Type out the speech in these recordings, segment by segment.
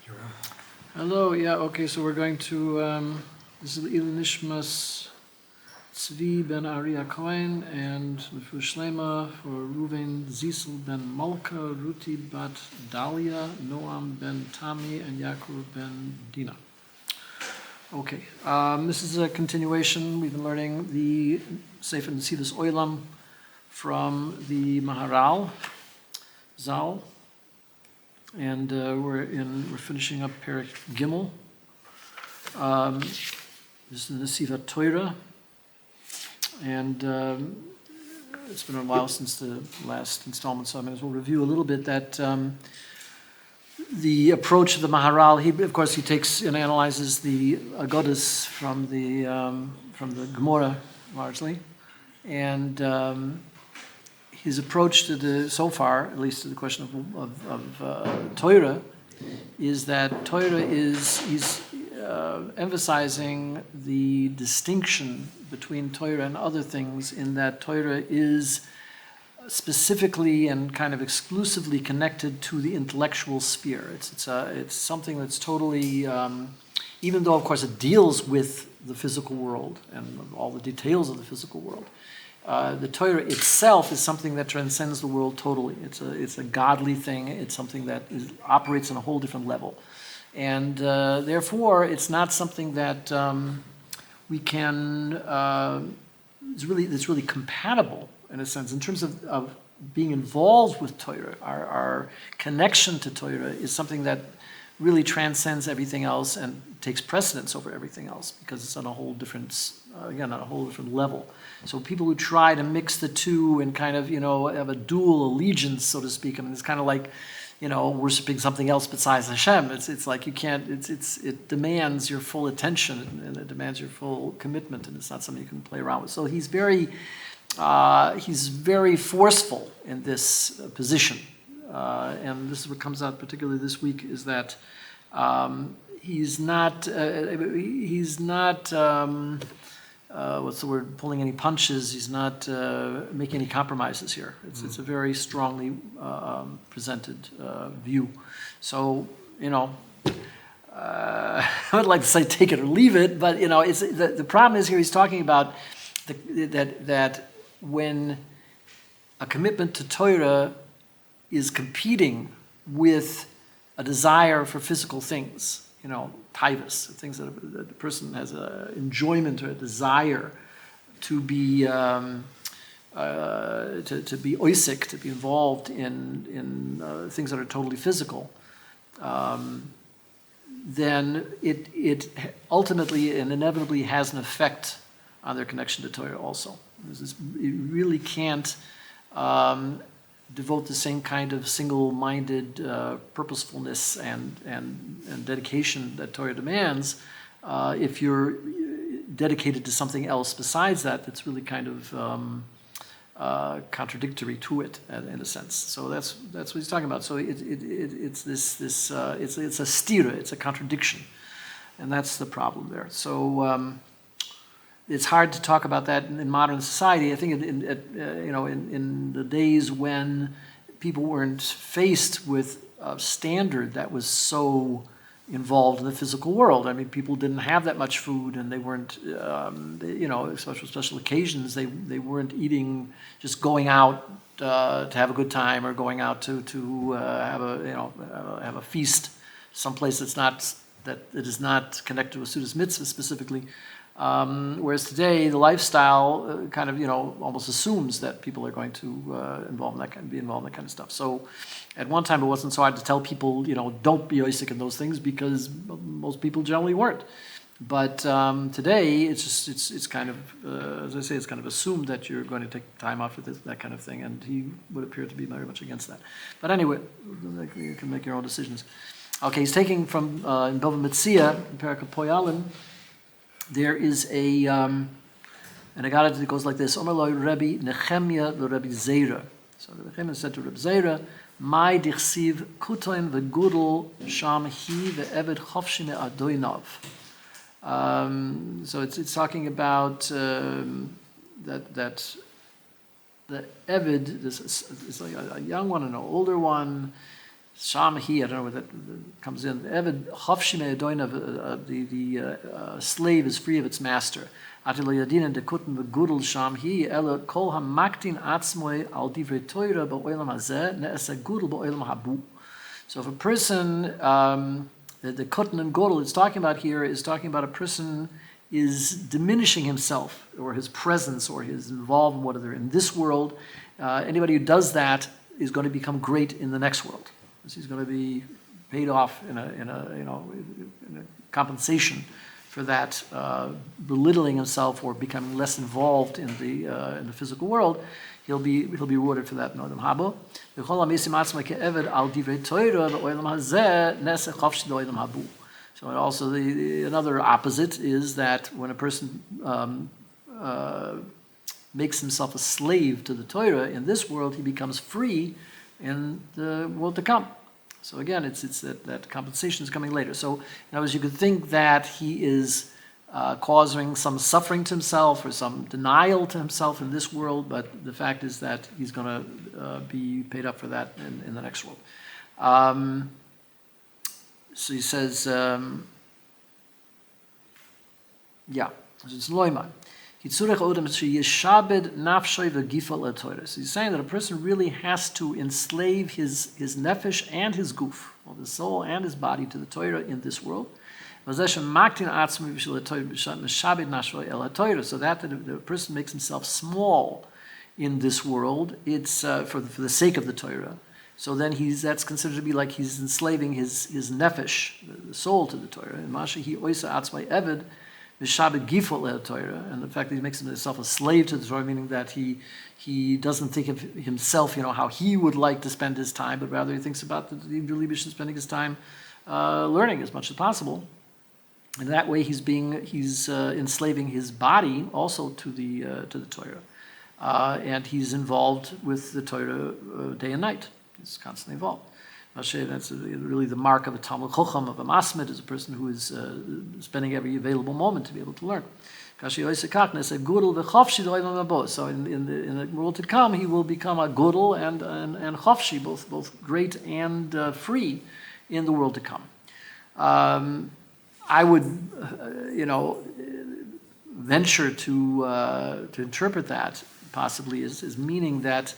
You're on. Hello, yeah, okay, so we're going to, this is Il Nishmas Tzvi ben Ariya Cohen and for Shlema for Reuven Zisel ben Malka, Ruti bat Dalia, Noam ben Tami, and Yaakov ben Dina. Okay, this is a continuation. We've been learning the Sefer Netivot Olam from the Maharal, Zal. And we're finishing up Perek Gimel. This is the Tsfat Torah, and it's been a while since the last installment, so I might as well review a little bit that the approach of the Maharal. He takes and analyzes the Agodas from the Gemara largely, and his approach to so far, at least to the question of Torah, is that Torah he's emphasizing the distinction between Torah and other things, in that Torah is specifically and kind of exclusively connected to the intellectual sphere. It's something that's totally, even though of course it deals with the physical world and all the details of the physical world. The Torah itself is something that transcends the world totally. It's a godly thing. It's something that operates on a whole different level, and therefore it's not something that we can. It's really compatible in a sense in terms of being involved with Torah. Our connection to Torah is something that really transcends everything else and takes precedence over everything else because it's on a whole different, on a whole different level. So people who try to mix the two and kind of, have a dual allegiance, so to speak, I mean, it's kind of like, worshiping something else besides Hashem. It's like you can't, it demands your full attention and it demands your full commitment, and it's not something you can play around with. So he's very forceful in this position. And this is what comes out particularly this week, is that he's not pulling any punches. He's not making any compromises here. It's a very strongly presented view. So, I would like to say take it or leave it, but it's the problem is here he's talking about that when a commitment to Torah is competing with a desire for physical things, taivas, things that the person has an enjoyment or a desire to be oisik, to be involved in things that are totally physical, then it ultimately and inevitably has an effect on their connection to Torah also. You really can't devote the same kind of single-minded purposefulness and dedication that Torah demands if you're dedicated to something else besides that that's really kind of contradictory to it in a sense. So that's what he's talking about. So it's a stira, it's a contradiction, and that's the problem there. So it's hard to talk about that in modern society. I think in the days when people weren't faced with a standard that was so involved in the physical world. I mean, people didn't have that much food, and they weren't, special occasions. They weren't eating, just going out to have a good time, or going out to have a feast someplace that is not connected to a Sudas mitzvah specifically. Whereas today, the lifestyle kind of, almost assumes that people are going to be involved in that kind of stuff. So at one time, it wasn't so hard to tell people, don't be oisik in those things, because most people generally weren't. But today, it's kind of, as I say, it's kind of assumed that you're going to take time off with that kind of thing, and he would appear to be very much against that. But anyway, you can make your own decisions. Okay, he's taking from in Bava Metzia, in Perek Poyalim. There is an Agada that goes like this: Omer lo Rebbe Nechemia lo Rebbe Zera. So the Nechemia said to Rebbe Zera, "Mai dichsiv kutoin v'gudel sham hi ve'eved chofshi me'adoinav." So it's talking about that the Eved, this is like a young one and an older one, Sham he, I don't know where that comes in. Eved chafshi me'edoina, the slave is free of its master. Atil yadin dekuten v'gudel sham he, elo kol hamaktin atzmoi al divrei Torah ba'olam hazeh ne'esa gudel ba'olam habu. So if a person, the kuten and gudel it's talking about here is talking about a person is diminishing himself or his presence or his involvement, whatever, in this world. Anybody who does that is going to become great in the next world. He's going to be paid off in a compensation for that belittling himself or becoming less involved in the physical world. He'll be rewarded for that in Olam Haba. So also another opposite is that when a person makes himself a slave to the Torah in this world, he becomes free in the world to come. So again, it's that compensation is coming later. So in other words, you could think that he is causing some suffering to himself or some denial to himself in this world, but the fact is that he's going to be paid up for that in the next world. So he says, it's loima. So he's saying that a person really has to enslave his nefesh and his guf, or the soul and his body, to the Torah in this world. So that the person makes himself small in this world, it's for the sake of the Torah. So then that's considered to be like he's enslaving his nefesh, the soul, to the Torah. And Masha oisa atzmai eved. And the fact that he makes himself a slave to the Torah, meaning that he doesn't think of himself, how he would like to spend his time, but rather he thinks about the Rebbe spending his time learning as much as possible. And that way he's enslaving his body also to the Torah, and he's involved with the Torah day and night. He's constantly involved. That's really the mark of a Talmud Chacham, of a Masmid, is a person who is spending every available moment to be able to learn. So in the world to come, he will become a gudel and chafshi, both great and free in the world to come. I would, venture to interpret that possibly as meaning that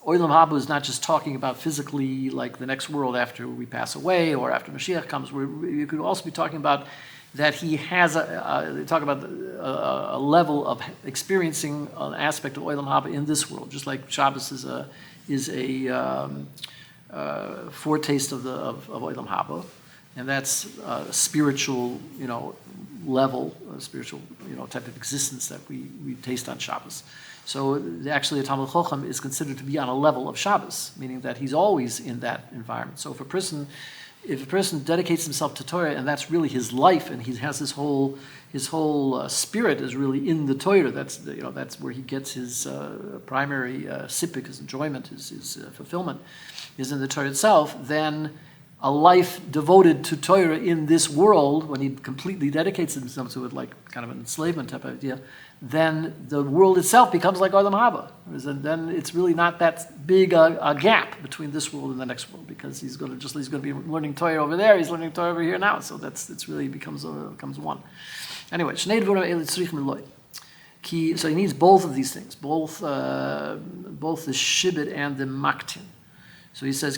Olam Haba is not just talking about physically, like the next world after we pass away or after Mashiach comes. You could also be talking about that he has they talk about a level of experiencing an aspect of Olam Haba in this world, just like Shabbos is a foretaste of Olam Haba, and that's a spiritual, level, a spiritual, type of existence that we taste on Shabbos. So actually, a Talmud Chacham is considered to be on a level of Shabbos, meaning that he's always in that environment. So if a person dedicates himself to Torah and that's really his life, and he has his whole spirit is really in the Torah, that's where he gets his primary sipik, his enjoyment, his fulfillment, is in the Torah itself. Then a life devoted to Torah in this world, when he completely dedicates himself to it, like kind of an enslavement type of idea, then the world itself becomes like Olam Haba. And then it's really not that big a gap between this world and the next world, because he's going to be learning Torah over there, he's learning Torah over here now. So it's really becomes one. Anyway, so he needs both of these things, both the shibit and the maktin. So he says,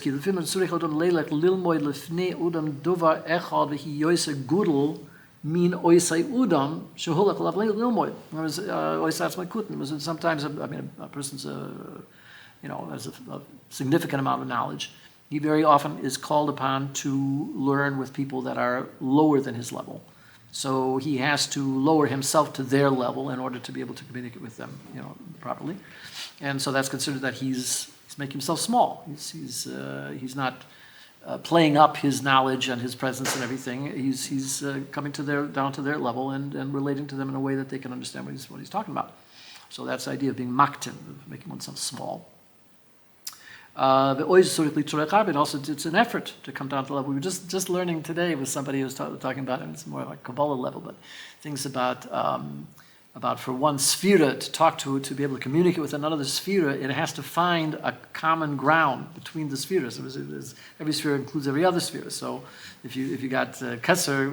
mean oisai udam sheholach alav lilmoid. Sometimes, a person's has a significant amount of knowledge. He very often is called upon to learn with people that are lower than his level. So he has to lower himself to their level in order to be able to communicate with them, properly. And so that's considered that he's making himself small. He's not playing up his knowledge and his presence and everything. He's coming down to their level and relating to them in a way that they can understand what he's talking about. So that's the idea of being maktin, of making oneself small. But also it's an effort to come down to the level. We were just learning today with somebody who was talking about, and it's more like Kabbalah level, but things about about for one sphera to talk to be able to communicate with another sphera, it has to find a common ground between the spheres. Every sphere includes every other sphere. So if you got Kesser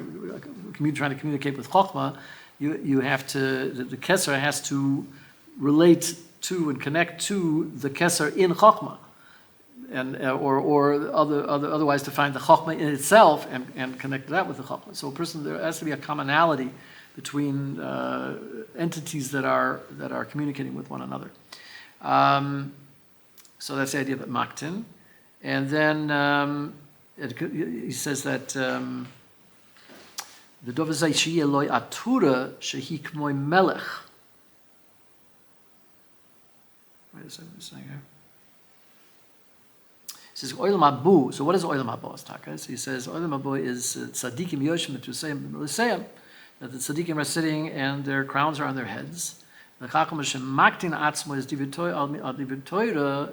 trying to communicate with Chokhmah, you have to, the Kesser has to relate to and connect to the Kesser in Chokhmah, and otherwise to find the Chokhmah in itself and connect that with the Chokhmah. So there has to be a commonality between entities that are communicating with one another. So that's the idea of maktin. And then he says that the dovazai sheyeh loy atura shehi k'moy melech. Wait a second, this thing here. He says Olam Habu. So what is Olam Habu? So he says Olam Habu is tzaddikim yoshim etusayim b'lisayim. That the tzaddikim are sitting and their crowns are on their heads. The chacham maktin atzmo is divid Torah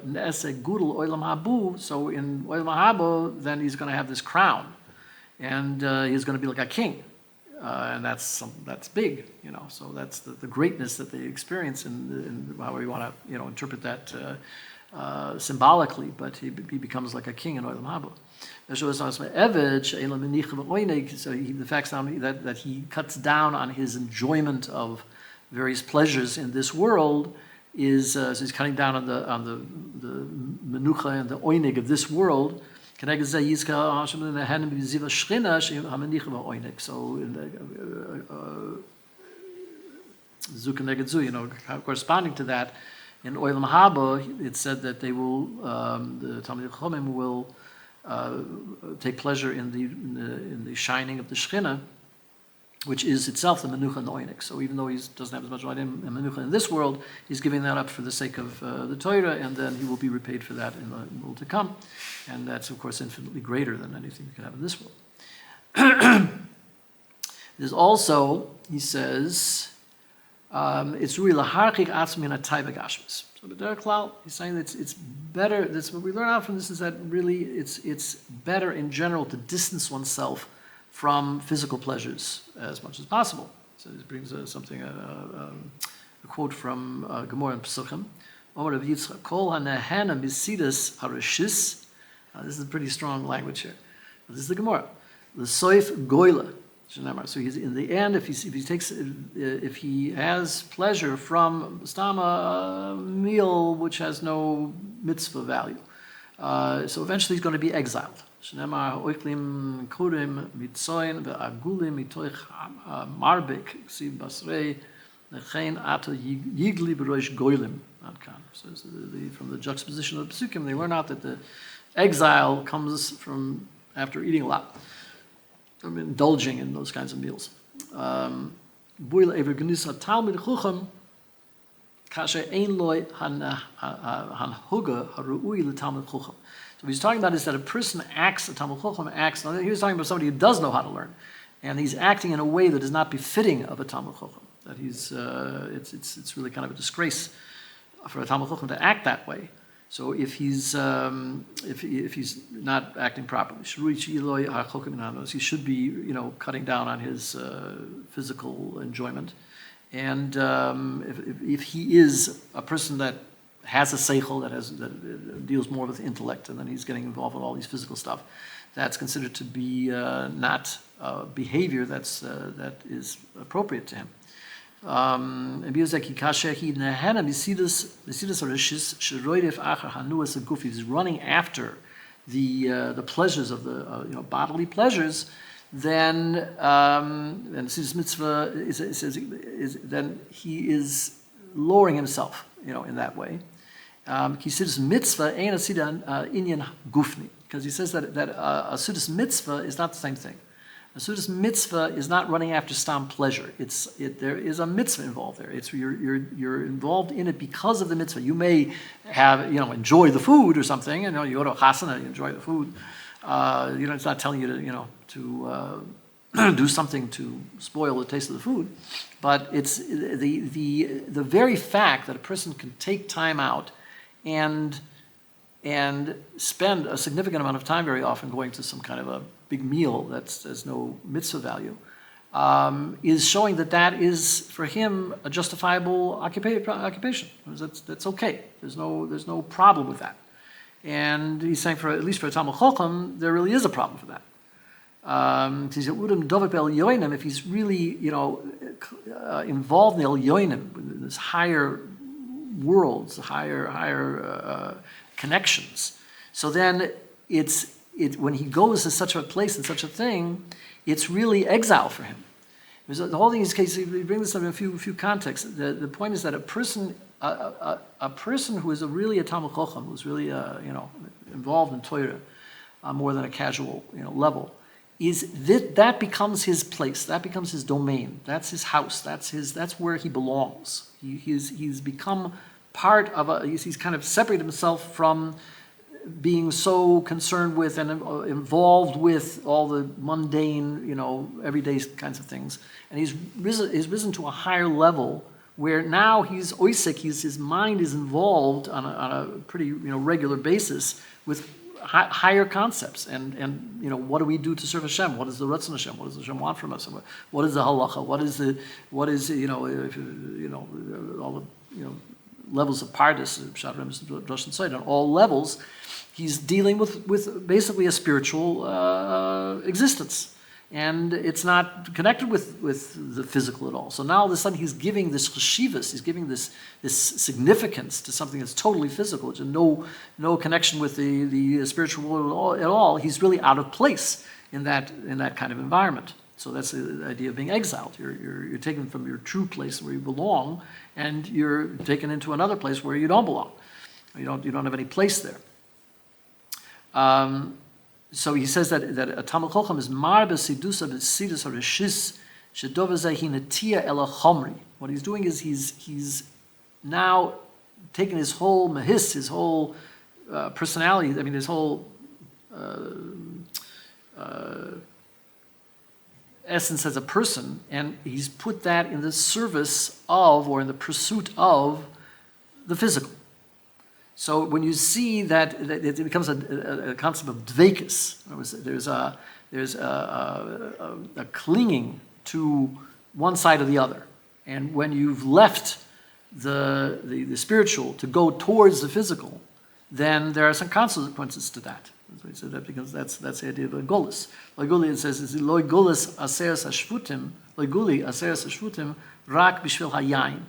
ne'eseh gudel Olam Habu. So in Olam Habu, then he's going to have this crown, and he's going to be like a king, and that's big, So that's the greatness that they experience, in however you want to interpret that symbolically. But he becomes like a king in Olam Habu. So the fact that he cuts down on his enjoyment of various pleasures in this world is so he's cutting down on the menucha and the oinig of this world. So corresponding to that, in Olam Haba, it's said that they will, the Talmidei Chachamim will take pleasure in the shining of the Shekhinah, which is itself the Menucha and the Oinik. So even though he doesn't have as much light in Menucha in this world, he's giving that up for the sake of the Torah, and then he will be repaid for that in the world to come. And that's, of course, infinitely greater than anything you can have in this world. There's also, he says, it's really laharchik atzmi na taiva gashmis. So B'derech Klal, he's saying that it's better. That's what we learn out from this, is that really it's better in general to distance oneself from physical pleasures as much as possible. So this brings a quote from Gemara and Pesuchim. Omer Rav Yitzchak Kol hanehena misidus harishis. This is pretty strong language here. But this is the Gemara. The soif goyla. So he's in the end, if he has pleasure from a meal which has no mitzvah value, so eventually he's going to be exiled. Shneimar oiklim kurim mitzoin ve'agulim mitoich marbek ksiv basrei nechein ato yigli b'roish goylim. So from the juxtaposition of the Pesukim, they learn out that the exile comes from after eating a lot, indulging in those kinds of meals. So what he's talking about is that a person acts, a Talmid Chacham acts, he was talking about somebody who does know how to learn, and he's acting in a way that is not befitting of a Talmid Chacham. That it's really kind of a disgrace for a Talmid Chacham to act that way. So if he's not acting properly, he should be cutting down on his physical enjoyment, and if he is a person that has a seichel that deals more with intellect, and then he's getting involved with all these physical stuff, that's considered to be not behavior that is appropriate to him. He's running after the pleasures of the bodily pleasures. Then and Sidus Mitzvah then he is lowering himself, in that way. Sidus Mitzvah ain't a Sidus Inyan Gufni, because he says that a Sidus Mitzvah is not the same thing. A Sudas mitzvah is not running after stam pleasure. There is a mitzvah involved there. You're involved in it because of the mitzvah. You may have enjoy the food or something. You go to a chasana, you enjoy the food. It's not telling you to do something to spoil the taste of the food, but it's the very fact that a person can take time out and spend a significant amount of time, very often going to some kind of a big meal there's no mitzvah value, is showing that is for him a justifiable occupation. That's okay. There's no problem with that. And he's saying at least for a Talmud Chacham, there really is a problem for that. If he's really, involved in the Elyonim, in this higher worlds, higher connections, so then when he goes to such a place and such a thing, it's really exile for him. The whole thing is case. We bring this up in a few contexts. The point is that a person who is really a Talmud Chacham, who's really involved in Torah more than a casual level, that becomes his place. That becomes his domain. That's his house. That's where he belongs. He's become part of he's kind of separated himself from being so concerned with and involved with all the mundane, everyday kinds of things. And he's risen to a higher level where now he's oisek, his mind is involved on a pretty regular basis with higher concepts. And what do we do to serve Hashem? What is the Ratzon Hashem? What does Hashem want from us? What is the halacha? What is all the levels of Pardes, Pshat, Remes, Rosh and Sod, on all levels. He's dealing with basically a spiritual existence. And it's not connected with the physical at all. So now all of a sudden he's giving this cheshivas, he's giving this significance to something that's totally physical, which has no connection with the spiritual world at all. He's really out of place in that kind of environment. So that's the idea of being exiled. You're taken from your true place where you belong, and you're taken into another place where you don't belong. You don't have any place there. So he says that a Talmud Chacham is marbe sidusa b'sidus harishis shedovazeh netia ela chomri. What he's doing is he's now taking his whole mahis, his whole personality. I mean, his whole essence as a person, and he's put that in the service of, or in the pursuit of, the physical. So when you see that it becomes a concept of dveikus, there's a clinging to one side or the other, and when you've left the spiritual to go towards the physical, then there are some consequences to that. So he said that because that's the idea of golus. Loguli, it says, is loy golus aseres hashvutim, loguli aseres hashvutim rak b'shvil hayayin. It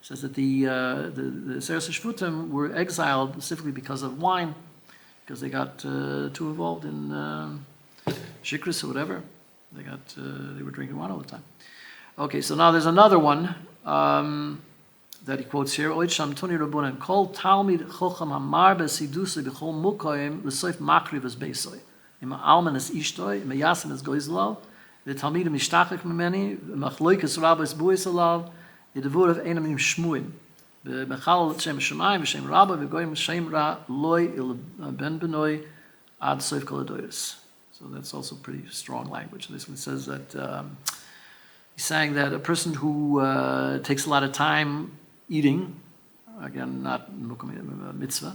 says that the aseres hashvutim were exiled specifically because of wine, because they got too involved in shikris or whatever. They were drinking wine all the time. Okay, so now there's another one that he quotes here. Oid sham toni rabunan kol talmid chocham hamar besidusi b'chol mukoyim l'soif makriv es beisoy. Ima alman es ishtoy, ima yasim es goizlav, v'talmidim ishtachik memeni, v'machloikes rabbis buis alav, v'devurav einam im shmuim. V'mechal shem shemayim, v'shem rabba, v'goyim shem ra loy il ben benoy ad soif kol adoyres. So that's also pretty strong language. This one says that he's saying that a person who takes a lot of time eating, again, not mitzvah,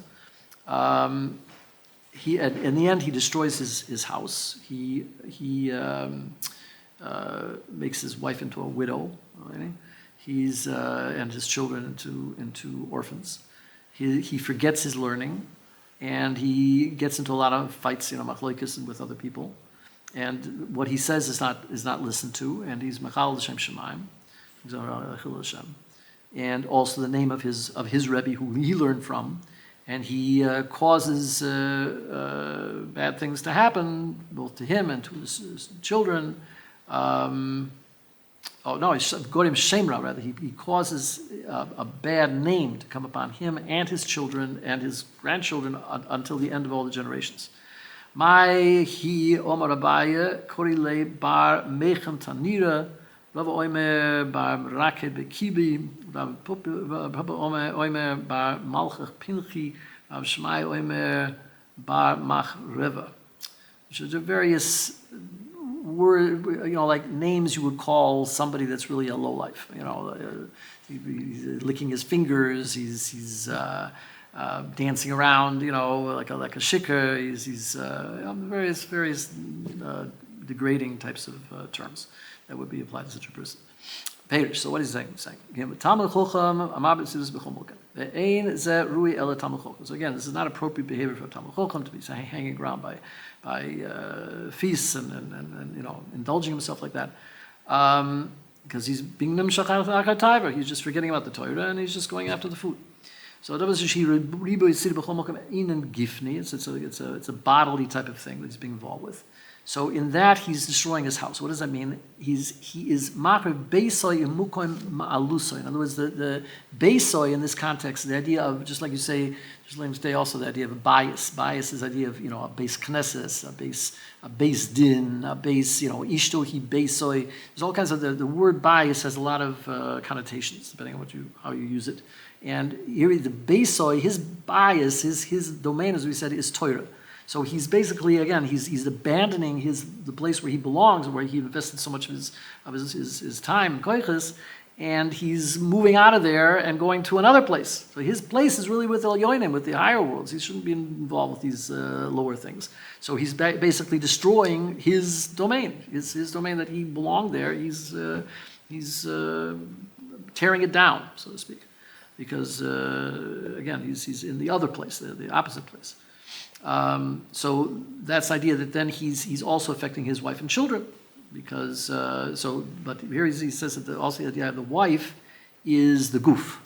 he in the end he destroys his house. He makes his wife into a widow. Right? He's and his children into orphans. He forgets his learning, and he gets into a lot of fights, machloikas, and with other people. And what he says is not listened to, and he's machal l'shem shemaim, and also the name of his Rebbe who he learned from, and he causes bad things to happen both to him and to his children. Gorim Shemra, rather. He causes a bad name to come upon him and his children and his grandchildren until the end of all the generations. Mai hi Omar Abaye Korile bar Mechem Tanira Rav Oimer bar Raked Bekibi Rav Papa Oimer bar Malchach Pinchi Rav Shmai Oimer bar Mach Reva. Which are various word, like names you would call somebody that's really a lowlife. He's licking his fingers. He's dancing around, like a shikar. He's various degrading types of terms that would be applied to such a person. Perish. So what is he saying? He's saying, so again, this is not appropriate behavior for a Talmid Chacham to be hanging around by feasts and indulging himself like that. Because he's being nimshach akatayver, he's just forgetting about the Torah and he's just going after the food. So it's a bodily type of thing that he's being involved with. So in that he's destroying his house. What does that mean? He is makar beisoy imukoim ma'alusoy. In other words, the beisoy in this context, the idea of, just like you say, also the idea of a bias. Bias is the idea of a base knesses, a base din, a base ishtohi beisoy. There's all kinds of the word bias has a lot of connotations depending on how you use it. And here the beisoy, his bias, his domain, as we said, is Torah. So he's basically, again, he's abandoning the place where he belongs, where he invested so much of his time, koiches, and he's moving out of there and going to another place. So his place is really with El Yoinim, with the higher worlds. He shouldn't be involved with these lower things. So he's basically destroying his domain, his domain that he belonged there. He's tearing it down, so to speak, because again, he's in the other place, the opposite place. So that's the idea that then he's also affecting his wife and children, because but here he says that also the idea of the wife is the goof.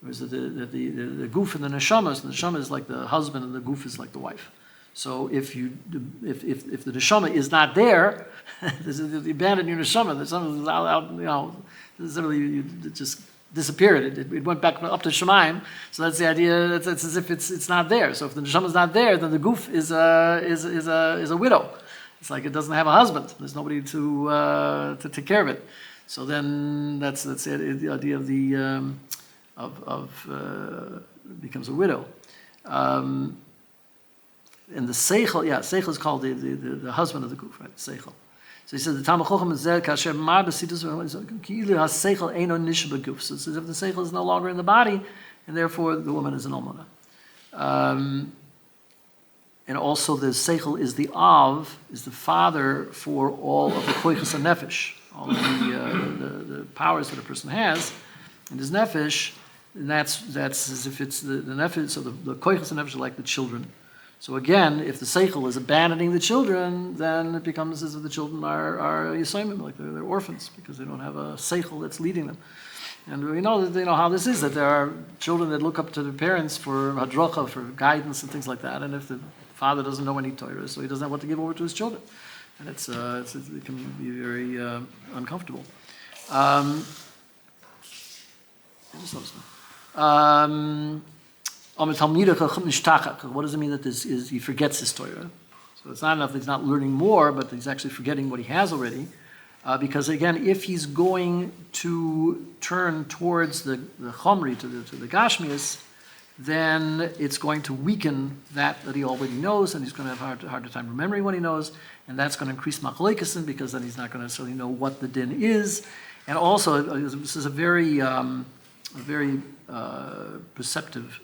Whereas the goof and the neshama, so the neshama is like the husband and the goof is like the wife. So if the neshama is not there, you abandon your neshama. The neshama is out, literally just disappeared. It went back up to Shemaim. So that's the idea. It's as if it's not there. So if the neshama is not there, then the goof is a widow. It's like it doesn't have a husband. There's nobody to take care of it. So then that's the idea of becomes a widow. And the seichel, seichel is called the husband of the goof, right? Seichel. So he says the Talmid Chacham is there kasher mar b'situs ki'ilu haseichel eino nish b'guf. So it's as if the seichel is no longer in the body, and therefore the woman is an almana. And also the seichel is the father for all of the koiches and nefesh, all of the powers that a person has in his nefesh, and that's as if it's the nefesh. So the koiches and nefesh are like the children. So again, if the seichel is abandoning the children, then it becomes as if the children are yisoimim, like they're orphans, because they don't have a seichel that's leading them. And we know that how this is, that there are children that look up to their parents for hadracha, for guidance and things like that. And if the father doesn't know any Torah, so he doesn't have what to give over to his children. And it can be very uncomfortable. What does it mean that he forgets his Torah? So it's not enough that he's not learning more, but he's actually forgetting what he has already. Because again, if he's going to turn towards the chomri, to the gashmias, then it's going to weaken that he already knows, and he's going to have a harder time remembering what he knows, and that's going to increase machlokesen, because then he's not going to necessarily know what the din is. And also, this is a very perceptive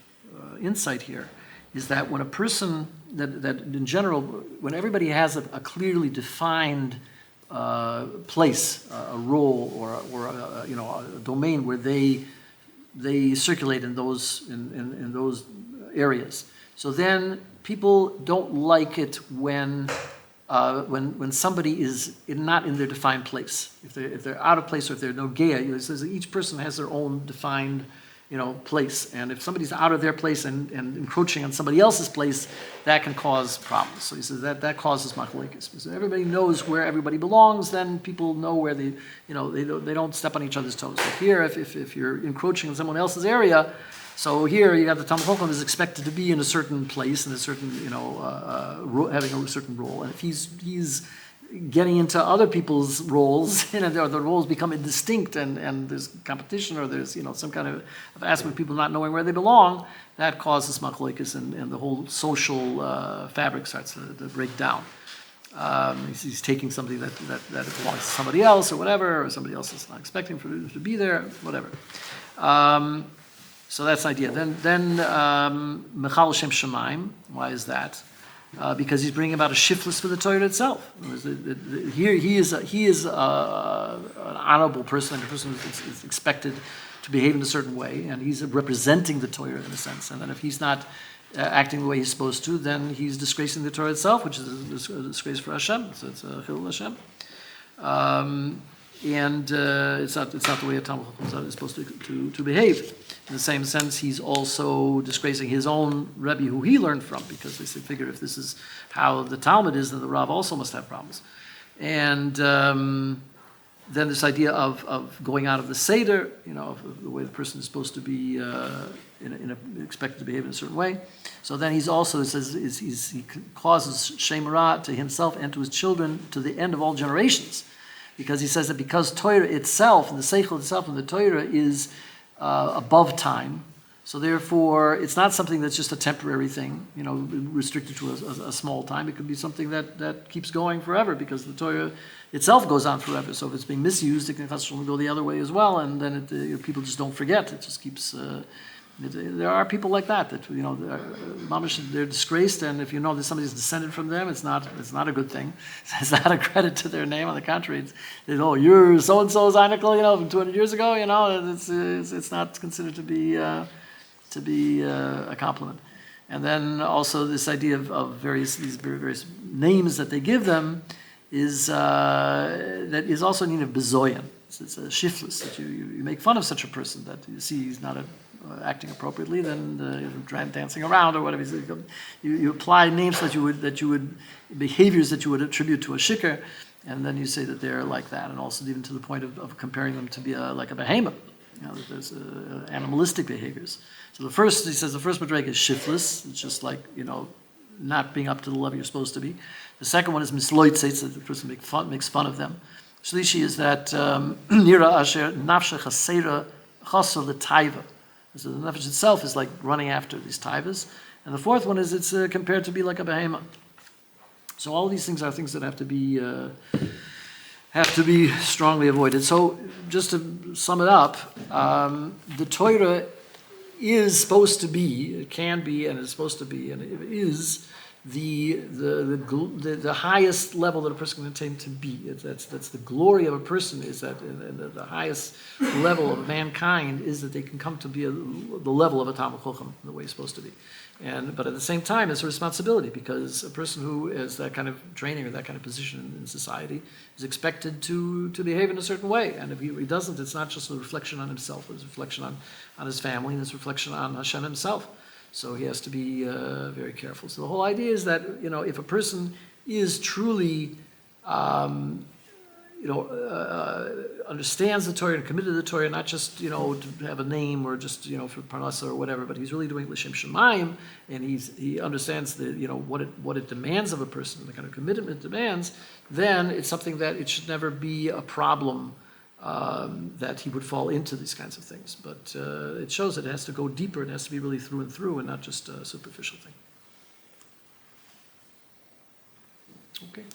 insight here, is that when a person, that in general, when everybody has a clearly defined place, a role, or a domain where they circulate in those areas, so then people don't like it when somebody is not in their defined place. If they're out of place, or if they're no geya, it says that each person has their own defined place, and if somebody's out of their place and encroaching on somebody else's place, that can cause problems. So he says that causes machlokes. So everybody knows where everybody belongs, then people know where they don't step on each other's toes. So here, if you're encroaching on someone else's area, so here you got the Talmid Chacham is expected to be in a certain place, in a certain having a certain role, and if he's getting into other people's roles, and the roles become indistinct, and there's competition, or there's some kind of aspect of people not knowing where they belong, that causes machlokes, and the whole social fabric starts to break down. He's taking something that belongs to somebody else, or whatever, or somebody else is not expecting for to be there, whatever. So that's the idea. Then Mechal Shem Shemaim. Why is that? because he's bringing about a shiftless for the Torah itself. Here he is an honorable person, and a person who is expected to behave in a certain way, and he's representing the Torah in a sense. And then if he's not acting the way he's supposed to, then he's disgracing the Torah itself, which is a disgrace for Hashem. So it's a chilul Hashem. It's not the way a Talmud Chacham is supposed to behave. In the same sense, he's also disgracing his own Rebbe who he learned from, because they figure if this is how the Talmud is, then the Rav also must have problems. And then this idea of going out of the Seder, of the way the person is supposed to be expected to behave in a certain way. So then he's also, it says, he causes Shem Ra to himself and to his children to the end of all generations. Because he says that because Torah itself, and the Seichel itself, and the Torah is above time, so therefore it's not something that's just a temporary thing, restricted to a small time. It could be something that keeps going forever, because the Torah itself goes on forever. So if it's being misused, it can go the other way as well, and then people just don't forget. It just keeps... there are people like that they're disgraced, and if that somebody's descended from them, it's not a good thing. It's not a credit to their name. On the contrary, you're so and so's Einikal, from 200 years ago. It's not considered to be a compliment. And then also this idea of various names that they give them is that is also a need of bezoyan. It's a shiftless that you make fun of such a person that you see he's not acting appropriately, then dancing around or whatever. You apply names that you would behaviors that you would attribute to a shikar, and then you say that they're like that, and also even to the point of comparing them to be like a behemoth. That there's animalistic behaviors. So he says the first madrega is shiftless. It's just like not being up to the level you're supposed to be. The second one is misloitzeitz, that the person makes fun of them. Shlishi is that nira asher nafshe chasera chasor l'taiva. So the nefesh itself is like running after these taivas. And the fourth one is it's compared to be like a behemoth. So all these things are things that have to be strongly avoided. So just to sum it up, the Torah is supposed to be, it can be, and it's supposed to be, and it is the highest level that a person can attain to be. That's the glory of a person, is that the highest level of mankind is that they can come to be the level of a Talmud Chacham, the way it's supposed to be. But at the same time, it's a responsibility, because a person who has that kind of training or that kind of position in society is expected to behave in a certain way. And if he doesn't, it's not just a reflection on himself, it's a reflection on his family, and it's a reflection on Hashem himself. So he has to be very careful. So the whole idea is that, if a person is truly, understands the Torah and committed to the Torah, not just, to have a name or just, for Parnasa or whatever, but he's really doing L'Shem Shemayim, and he understands what it demands of a person, the kind of commitment it demands, then it's something that it should never be a problem that he would fall into these kinds of things. But it shows that it has to go deeper, it has to be really through and through, and not just a superficial thing. Okay.